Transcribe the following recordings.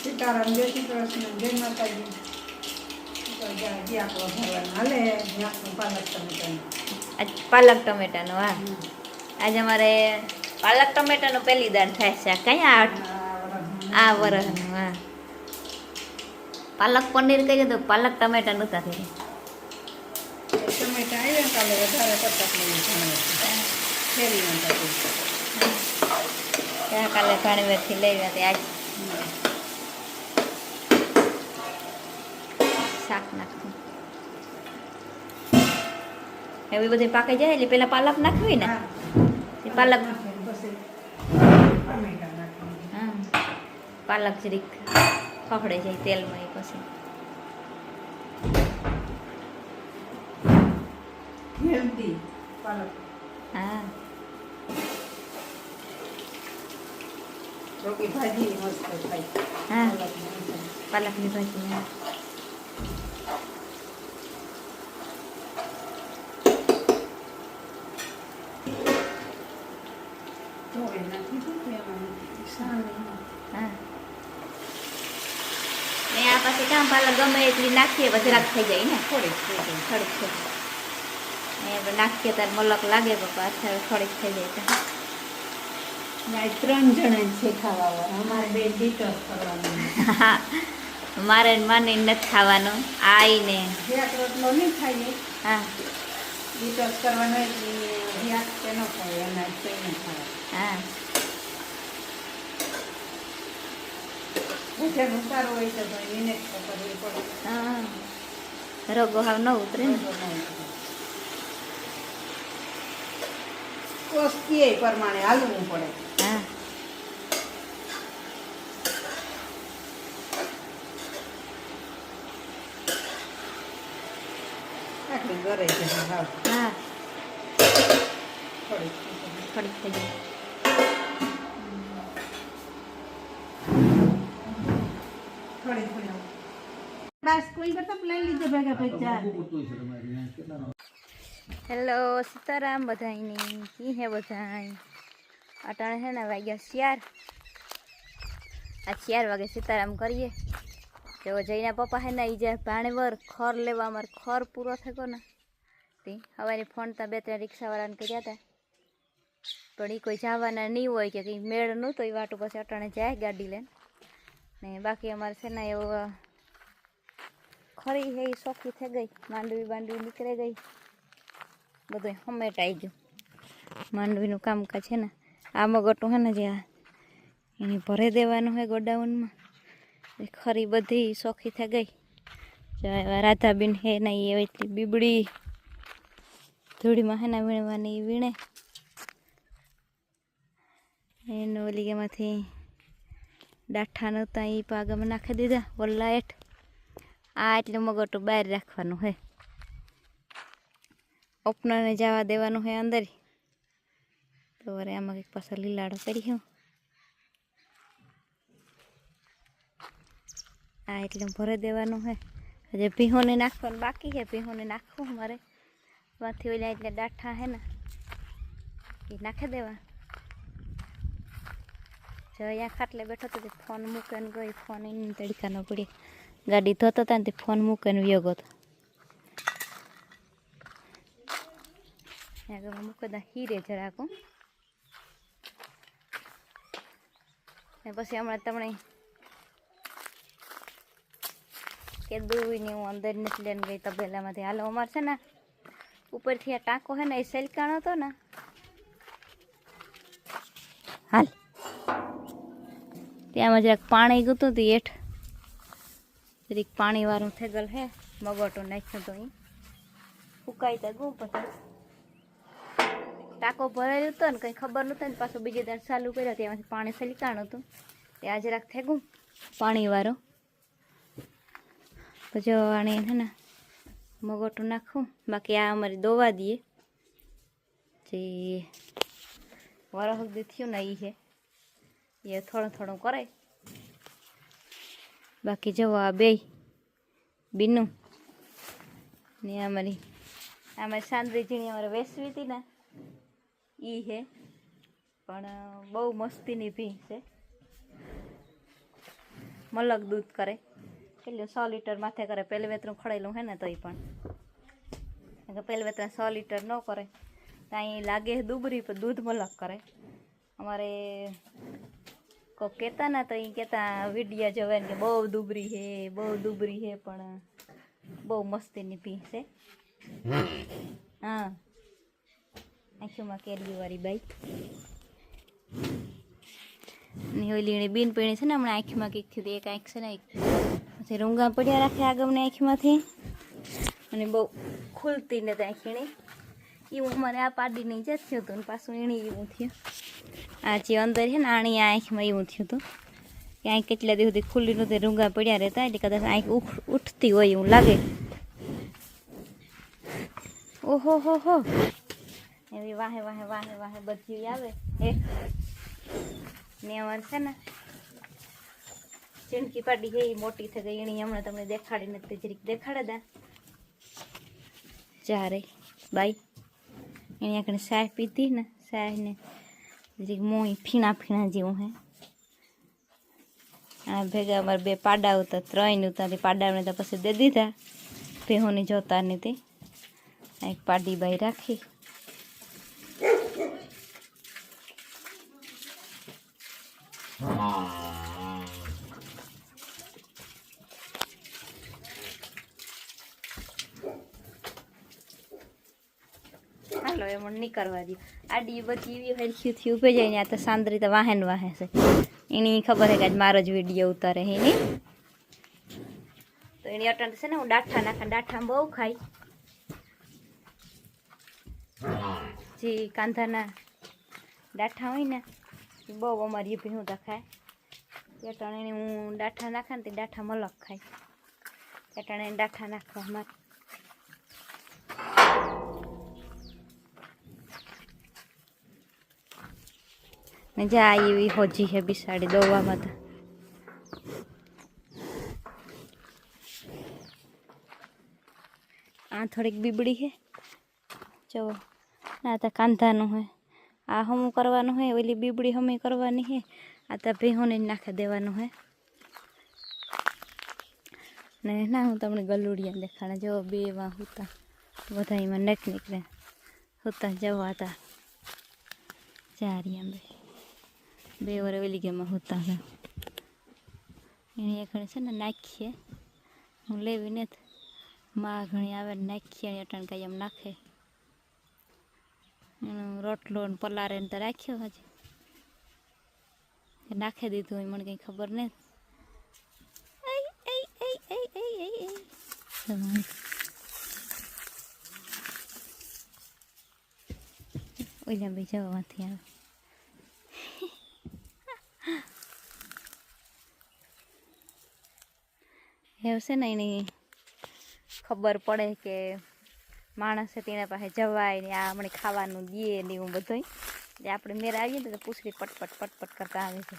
સીતારામ જય શ્રી કૃષ્ણ જય માતાજી. આપણો ભરવાનું હાલે આપણું પાલક ટમેટાનું. આજ પાલક ટમેટાનો. હા, આજે અમારે પાલક ટમેટાનો પહેલી દાળ થાય છે. કઈ આ વરસનું. હા, પાલક પનીર કહી તો પાલક ટમેટા નહોતા થઈ. ટમેટા આવ્યા કાલે વધારે કરતા ત્યાં કાલે ઘણીવારથી લઈ હતી. આજ શાક નાખવું એવી બધી પાકી જાય એટલે પેલા પાલક નાખવી ને. પાલક હા, પાલક જરીક ખખડે જાય તેલમાં. એ પછી હા, ભાજી મસ્ત થાય. હા, પાલકની ભાજી. હા, હા. ને આ પછી કામ પાલક ગમે એટલી નાખીએ વધારાક થઈ જાય ને. થોડીક થોડીક ને નાખીએ ત્યારે મલક લાગે પપ્પા. અત્યારે થોડીક થઈ જાય તો 3 જણા છે ખાવા. અમારે 2 ડિટોસ કરવાનું. મારે માને નથી ખાવાનું. આઈને વ્યાક રોટલો નહીં ખાઈએ. હા, ડિટોસ કરવાનો એટલે વ્યાક કે ન ખાય અનાજ તો ન ખાય. હા, ભજન સારું હોય તો એને જ કરવી પડે. હા, રોગો હાવ ન ઉતરે ને. કોસ્તી એ પ્રમાણે હાલવું પડે. હા, આટલી ઘરે છે. હા, હા, થોડીક થોડીક થઈ જાય. થોડી થોડી બસ કોઈ કરતા લઈ લીધે ભેગા પૈસા. હેલો સીતારામ બધાની. કી હે બધાય? અટાણે છે ને વાગ્યા 4. આ 4 વાગે સીતારામ કરીએ. તો જઈને પપ્પા હે ને એ જે ભાણેવર ખર લેવા અમારે ખર પૂરો થયો ને તે હવારે ફોન તા 2-3 રિક્ષાવાળાને કર્યા હતા. પણ એ કોઈ જવાના નહીં હોય કે કંઈ મેળ નહોતો. એ વાટું પછી અટાણે જાય ગાડી લઈને. ને બાકી અમારે છે ને એવું ખરી હે એ સોખી થઈ ગઈ. માંડવી નીકળી ગઈ. બધું હમેટાઈ ગયું. માંડવીનું કામકાજ છે ને આ મગટું છે ને જે એને ભરી દેવાનું હોય ગોડાઉનમાં. ખરી બધી સોખી થઈ ગઈ. રાધાબીન હે ને એ એટલી બીબડી ધૂળીમાં હે ને વીણવાની વીણે. એને ઓલી એમાંથી ડાઠા નહોતા એ પાગામાં નાખી દીધા વલ્લા હેઠ. આ એટલું મગટું બહાર રાખવાનું હોય. ઓપનરને જવા દેવાનું હોય અંદર. તો વરે આમાં કંઈક પાછા લીલાડો કરી હું. આ એટલે ભરી દેવાનું હોય. હજી ભીહોને નાખવાનું બાકી છે. ભીહોને નાખવું મારે માંથી ઓલા એટલે ડાઠા હે ને એ નાખી દેવા. જો અહીંયા ખાટલે બેઠો તો ફોન મૂકીને ગઈ. ફોન એને તડકા ન પડી. ગાડી ધોતો હતા ને તે ફોન મૂકીને વ્યો હતો. આગળ મૂકી દા હીરે જરાકું. ને પછી હમણાં તમને કે દૂવીને હું અંદર નથી લઈને ગઈ તબેલામાંથી. હાલો અમારે છે ને ઉપરથી આ ટાંકો છે ને એ સલકાણો હતો ને. હાલ ત્યાંમાં જરાક પાણી ગયું હતું હેઠ. જરીક પાણીવાળું થેગલ હે મગોટો નાખ્યો તો અહીં ફૂકાઈ તા ગયું. પછી ટાંકો ભરાયો હતો ને કંઈ ખબર નહોતું ને પાછું બીજે દાડ ચાલુ કર્યો. ત્યાંમાંથી પાણી સલકાણું હતું. ત્યાં જરાક થેગું પાણીવાળું. પછી આને છે ને મગોટું નાખું. બાકી આ અમારી દોવા દઈએ જે વરસ સુધી થયું ને એ છે એ થોડું થોડું કરે. બાકી જવો આ બે બીનું ને અમારી સાંદરી ઝીણી અમારે વેસવી હતી ને એ છે. પણ બહુ મસ્તીની ભી છે. મલક દૂધ કરે કેટલું 100 લીટર માથે કરે પહેલે વેતરું ખડેલું હે ને તોય પણ પહેલે વેતરા 100 લીટર ન કરે ત્યાં લાગે દુબરી પણ દૂધ મલક કરે અમારે કોઈ કહેતા ના તો એ કહેતા વિડીયા જોવે ને કે બહુ દુબરી હે પણ બહુ મસ્તીની ભી છે હા આંખોમાં કેરીવાળી બાઈ ને ઓલી બીન પીણી છે ને હમણાં આંખમાં કંઈક થયું એક આંખ છે ને પછી રૂંગા પડ્યા રાખે આગળની આંખમાંથી અને બહુ ખુલતી ને ત્યાં ખીણી એવું અમારે આ પાડીની જ થયું હતું ને પાછું એણી એવું થયું આ જે અંદર છે ને આણી આ આંખમાં એવું થયું હતું કે આંખ કેટલા દિવસ સુધી ખુલ્લી નહોતી રૂંગા પડ્યા રહેતા એટલે કદાચ આંખ ઉઠતી હોય એવું લાગે ઓહો હો એવી વાહે વાહે વાહે વાહે બધી આવે ને અમારે છે ને ચીણકી પાડી છે એ મોટી થઈ ગઈ એની હમણાં તમને દેખાડી નથી જરીક દેખાડે દા ચારે બાઈ એની આગળ શાહ પીધી ને શાહને જરીક મોઈ ફીણા જેવું હે આ ભેગા અમારે 2 પાડા હતા 3 ઉતારથી પાડાને તો પછી દે દીધા ભેહોની જોતા નથી એક પાડી બાઈ રાખી હાલો એમ નહીં કરવા દઉં આડી બધી એવી હરખીથી ઊભી જાય ને આ તો સાંદરી તો વાહે છે એની ખબર છે કે આજ મારો જ વિડીયો ઉતારે હે એની તો એની અટણ છે ને હું ડાઠા નાખા ડાઠા બહુ ખાઈ જે કાંધાના ડાઠા હોય ને એ બહુ અમારી ભીહું તો ખાય અટણ એને હું ડાઠા નાખા ને તે ડાઠા મલક ખાય અટણ એને ડાઠા નાખવા અમારે ને જા એવી હોજી હે બિસાડી દોવામાં તો આ થોડીક બીબડી હે જો ના તો કાંધાનું હે આ હમું કરવાનું હે ઓલી બીબડી હમી કરવાની હે આ તો ભેહોને નાખી દેવાનું હે ને ના હું તમને ગલુડિયા દેખાડે જો 2 માં હુતા બધા એમાં નીકળે હુતા જવા હતા ચારી આંબે 2 વાર ઓલી ગેમાં હુતા હતા એની એક છે ને નાખીએ હું લેવી ને માં ઘણી આવે ને નાખીએ એની અટણ કાંઈ એમ નાખે રોટલો ને પલારે ને તો રાખ્યો હજી નાખી દીધું હોય મને કંઈ ખબર નહીં ઓલા ભાઈ જવામાંથી આવે હશે ને એની ખબર પડે કે માણસે તેના પાસે જવાય ને આ હમણાં ખાવાનું દે ને એવું બધું એટલે આપણે મેરા આવીએ ને તો પૂછડી પટપટ કરતા આવે છે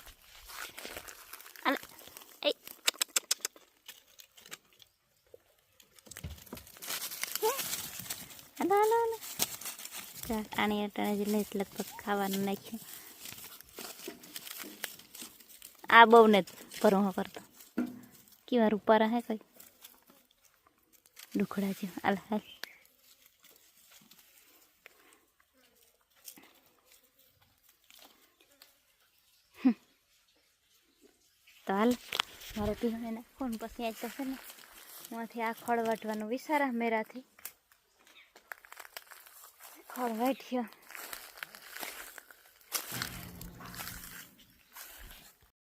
આની અટાણે જ લઈ લગભગ ખાવાનું નાખ્યું આ બહુ ને પરોહો કરતો કેવા રૂપારા હે કઈ ડુખડા જેવું હાલ હાલ તો હાલ મારે પીવાને નાખો ને પછી આજ થશે ને હું આ ખડ વાટવાનું વિચારા મેરાથી ખડ વાટ્યો